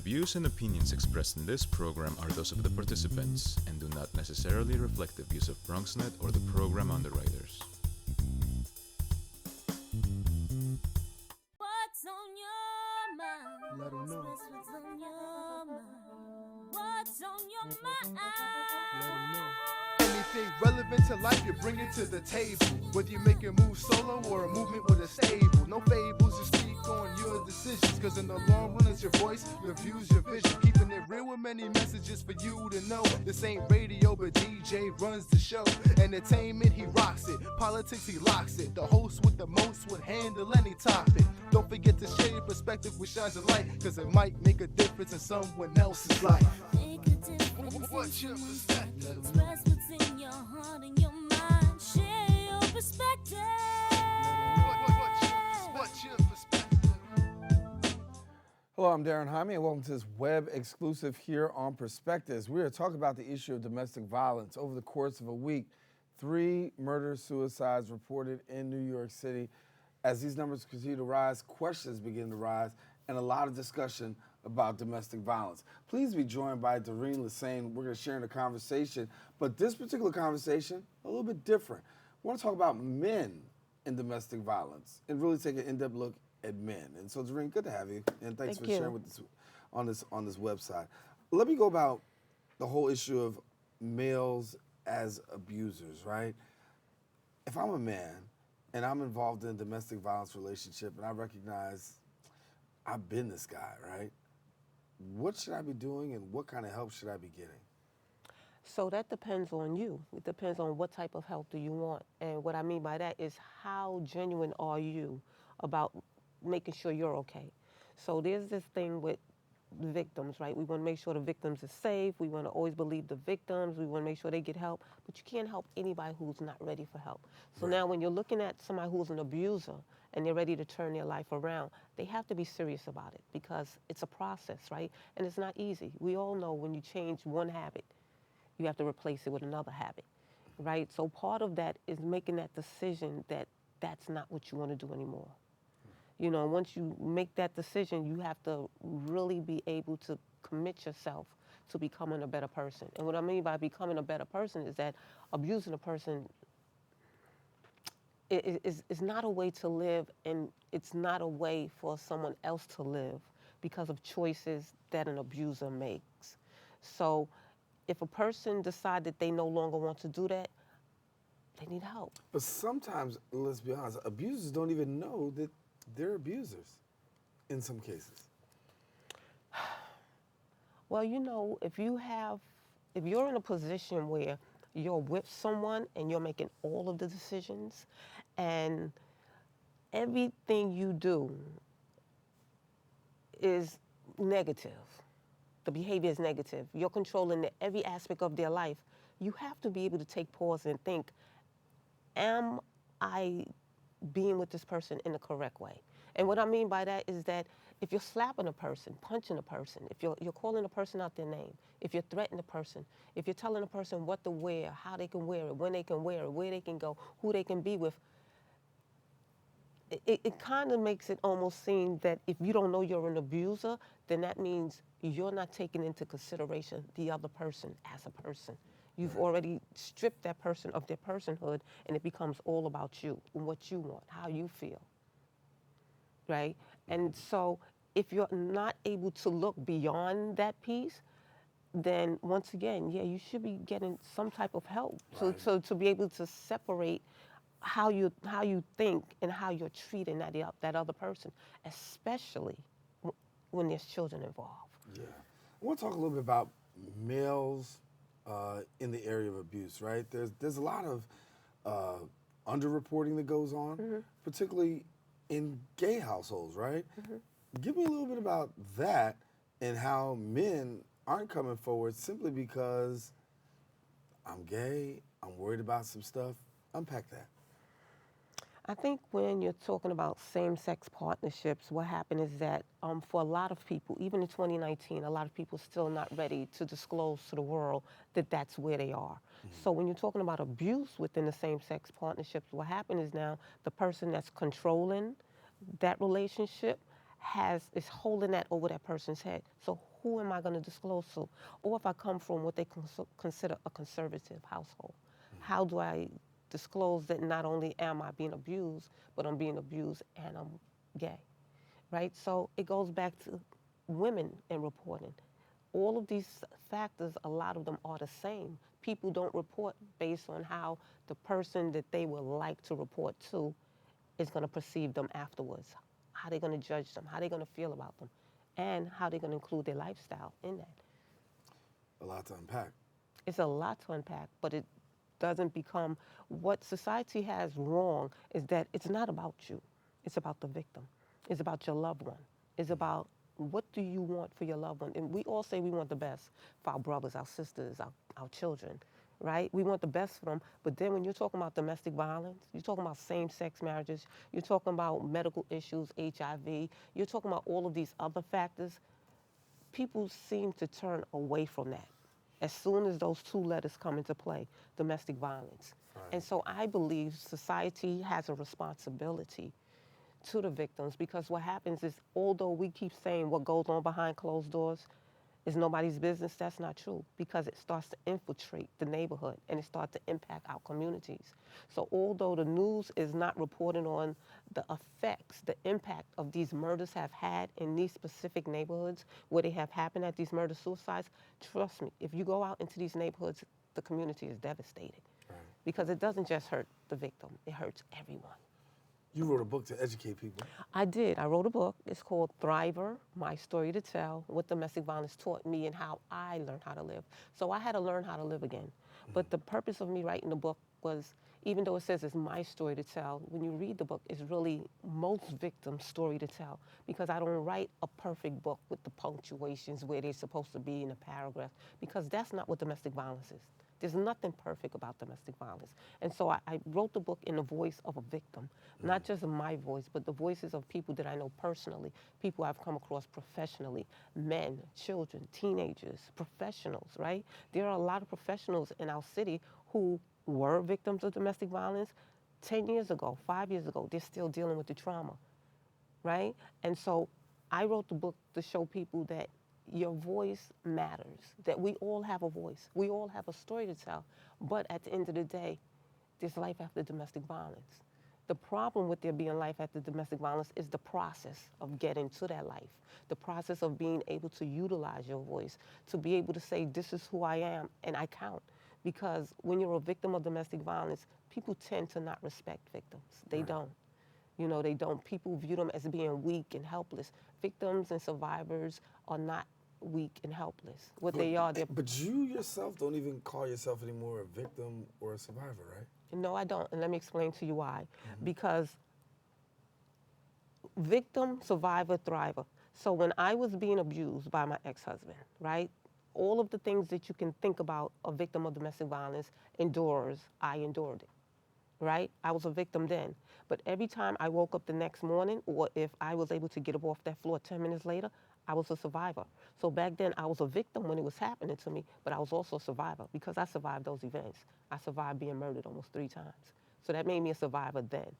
views and opinions expressed in this program are those of the participants and do not necessarily reflect the views of BronxNet or the program underwriters. What's on your mind? Let 'em know. What's on your mind? What's on your mind? Let 'em know. Anything relevant to life, you bring it to the table. Whether you make a move solo or a movement with a stable. No fables, you speak on your decisions. Cause in the long run, it's your voice, your views, your vision. Keeping it real with many messages for you to know. This ain't radio, but DJ runs the show. Entertainment, he rocks it. Politics, he locks it. The host with the most would handle any topic. Don't forget to share your perspective with shines of light. Cause it might make a difference in someone else's life. Make a difference. What's your perspective? Express what's in your heart and your mind. Share your perspective. What's your perspective? Hello, I'm Daren Jaime, and welcome to this web exclusive here on Perspectives. We are talking about the issue of domestic violence. Over the course of a week, 3 murder-suicides reported in New York City. As these numbers continue to rise, questions begin to rise, and a lot of discussion about domestic violence. Please be joined by Doreen Lesane. We're going to share in a conversation, but this particular conversation, a little bit different. We want to talk about men in domestic violence and really take an in-depth look at men. And so, Doreen, good to have you, and thanks for sharing with us on this website. Let me go about the whole issue of males as abusers, right? If I'm a man and I'm involved in a domestic violence relationship and I recognize I've been this guy, right? What should I be doing and what kind of help should I be getting? So that depends on you. It depends on what type of help do you want. And what I mean by that is how genuine are you about making sure you're okay. So there's this thing with victims, right? We want to make sure the victims are safe. We want to always believe the victims. We want to make sure they get help. But you can't help anybody who's not ready for help. So now when you're looking at somebody who's an abuser and they're ready to turn their life around, they have to be serious about it because it's a process, right? And it's not easy. We all know when you change one habit, you have to replace it with another habit, right? So part of that is making that decision that that's not what you want to do anymore. You know, once you make that decision, you have to really be able to commit yourself to becoming a better person. And what I mean by becoming a better person is that abusing a person is not a way to live, and it's not a way for someone else to live because of choices that an abuser makes. So if a person decides that they no longer want to do that, they need help. But sometimes, let's be honest, abusers don't even know that they're abusers in some cases. Well, you know, if you're in a position where you're with someone and you're making all of the decisions and everything you do is negative, the behavior is negative, you're controlling every aspect of their life, you have to be able to take pause and think, am I being with this person in the correct way? And what I mean by that is that if you're slapping a person, punching a person, if you're calling a person out their name, if you're threatening a person, if you're telling a person what to wear, how they can wear it, when they can wear it, where they can go, who they can be with, it kind of makes it almost seem that if you don't know you're an abuser, then that means you're not taking into consideration the other person as a person. You've already stripped that person of their personhood, and it becomes all about you and what you want, how you feel, right? And so if you're not able to look beyond that piece, then once again, yeah, you should be getting some type of help to be able to separate how you think and how you're treating that other person, especially when there's children involved. Yeah. I want to talk a little bit about males in the area of abuse, right? There's a lot of underreporting that goes on, particularly in gay households, right? Give me a little bit about that and how men aren't coming forward simply because I'm gay, I'm worried about some stuff. Unpack that. I think when you're talking about same-sex partnerships, what happened is that for a lot of people, even in 2019, a lot of people still not ready to disclose to the world that that's where they are. So when you're talking about abuse within the same-sex partnerships, what happened is now the person that's controlling that relationship is holding that over that person's head. So who am I going to disclose to? Or if I come from what they consider a conservative household, how do I disclose that not only am I being abused, but I'm being abused and I'm gay, right? So it goes back to women in reporting. All of these factors, a lot of them are the same. People don't report based on how the person that they would like to report to is going to perceive them afterwards, how they're going to judge them, how they're going to feel about them, and how they're going to include their lifestyle in that. A lot to unpack. It's a lot to unpack, but it doesn't become what society has wrong is that it's not about you. It's about the victim. It's about your loved one. It's about what do you want for your loved one. And we all say we want the best for our brothers, our sisters, our children, right? We want the best for them. But then when you're talking about domestic violence, you're talking about same-sex marriages, you're talking about medical issues, HIV, you're talking about all of these other factors, people seem to turn away from that as soon as those two letters come into play, domestic violence. Right. And so I believe society has a responsibility to the victims, because what happens is, although we keep saying what goes on behind closed doors is nobody's business, that's not true, because it starts to infiltrate the neighborhood and it starts to impact our communities. So although the news is not reporting on the effects, the impact of these murders have had in these specific neighborhoods where they have happened at these murder-suicides, trust me, if you go out into these neighborhoods, the community is devastated. Right. Because it doesn't just hurt the victim, it hurts everyone. You wrote a book to educate people. I did. I wrote a book. It's called Thriver, My Story to Tell, What Domestic Violence Taught Me and How I Learned How to Live. So I had to learn how to live again. But the purpose of me writing the book was, even though it says it's my story to tell, when you read the book, it's really most victims' story to tell, because I don't write a perfect book with the punctuations where they're supposed to be in a paragraph, because that's not what domestic violence is. There's nothing perfect about domestic violence. And so I wrote the book in the voice of a victim, not just my voice, but the voices of people that I know personally, people I've come across professionally, men, children, teenagers, professionals, right? There are a lot of professionals in our city who were victims of domestic violence 10 years ago, 5 years ago. They're still dealing with the trauma, right? And so I wrote the book to show people that your voice matters, that we all have a voice. We all have a story to tell. But at the end of the day, there's life after domestic violence. The problem with there being life after domestic violence is the process of getting to that life, the process of being able to utilize your voice, to be able to say, this is who I am and I count. Because when you're a victim of domestic violence, people tend to not respect victims. They don't. You know, they don't. People view them as being weak and helpless. Victims and survivors are not weak and helpless. What they are, they're... But you yourself don't even call yourself anymore a victim or a survivor, right? No, I don't. And let me explain to you why. Because victim, survivor, thriver. So when I was being abused by my ex-husband, right? All of the things that you can think about a victim of domestic violence endures, I endured it, right? I was a victim then. But every time I woke up the next morning, or if I was able to get up off that floor 10 minutes later, I was a survivor. So back then, I was a victim when it was happening to me, but I was also a survivor because I survived those events. I survived being murdered almost 3 times. So that made me a survivor then,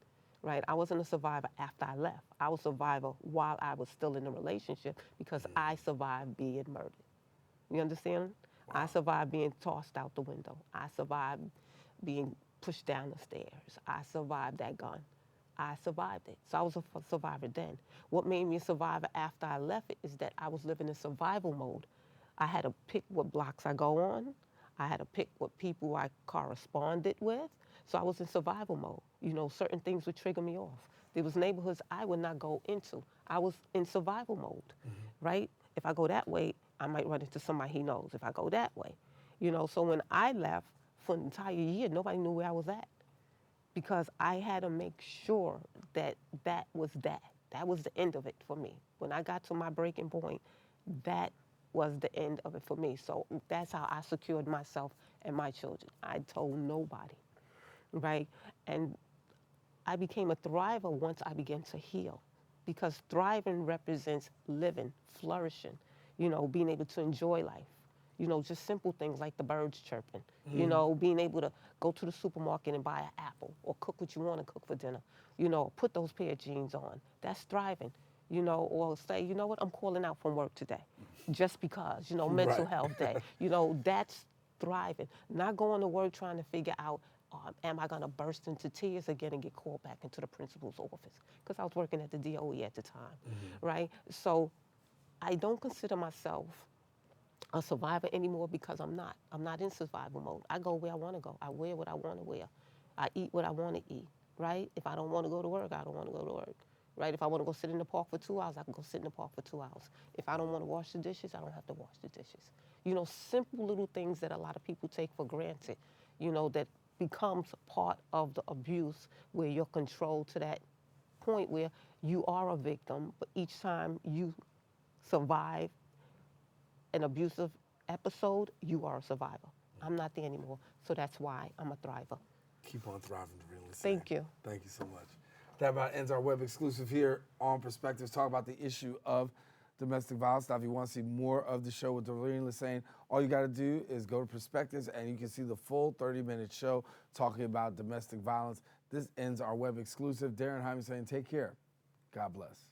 right? I wasn't a survivor after I left. I was a survivor while I was still in the relationship because I survived being murdered. You understand? Wow. I survived being tossed out the window. I survived being pushed down the stairs. I survived that gun. I survived it. So I was a survivor then. What made me a survivor after I left it is that I was living in survival mode. I had to pick what blocks I go on. I had to pick what people I corresponded with. So I was in survival mode. You know, certain things would trigger me off. There was neighborhoods I would not go into. I was in survival mode, right? If I go that way, I might run into somebody he knows. If I go that way, you know, so when I left for an entire year, nobody knew where I was at, because I had to make sure that that was that. That was the end of it for me. When I got to my breaking point, that was the end of it for me. So that's how I secured myself and my children. I told nobody, right? And I became a thriver once I began to heal, because thriving represents living, flourishing, you know, being able to enjoy life. You know, just simple things like the birds chirping, you know, being able to go to the supermarket and buy an apple or cook what you want to cook for dinner, you know, put those pair of jeans on. That's thriving. or say, you know what, I'm calling out from work today, just because, mental Right. health day. That's thriving. Not going to work trying to figure out, am I going to burst into tears again and get called back into the principal's office? Because I was working at the DOE at the time, right? So I don't consider myself a survivor anymore because I'm not. I'm not in survival mode. I go where I want to go. I wear what I want to wear. I eat what I want to eat, right? If I don't want to go to work, I don't want to go to work, right? If I want to go sit in the park for 2 hours, I can go sit in the park for 2 hours. If I don't want to wash the dishes, I don't have to wash the dishes. Simple little things that a lot of people take for granted, that becomes part of the abuse where you're controlled to that point where you are a victim, but each time you survive an abusive episode, you are a survivor. I'm not there anymore, so that's why I'm a thriver. Keep on thriving, Doreen Lesane. Thank you. Thank you so much. That about ends our web exclusive here on Perspectives. Talk about the issue of domestic violence. Now, if you want to see more of the show with Doreen Lesane, all you got to do is go to Perspectives, and you can see the full 30-minute show talking about domestic violence. This ends our web exclusive. Daren Jaime saying, take care. God bless.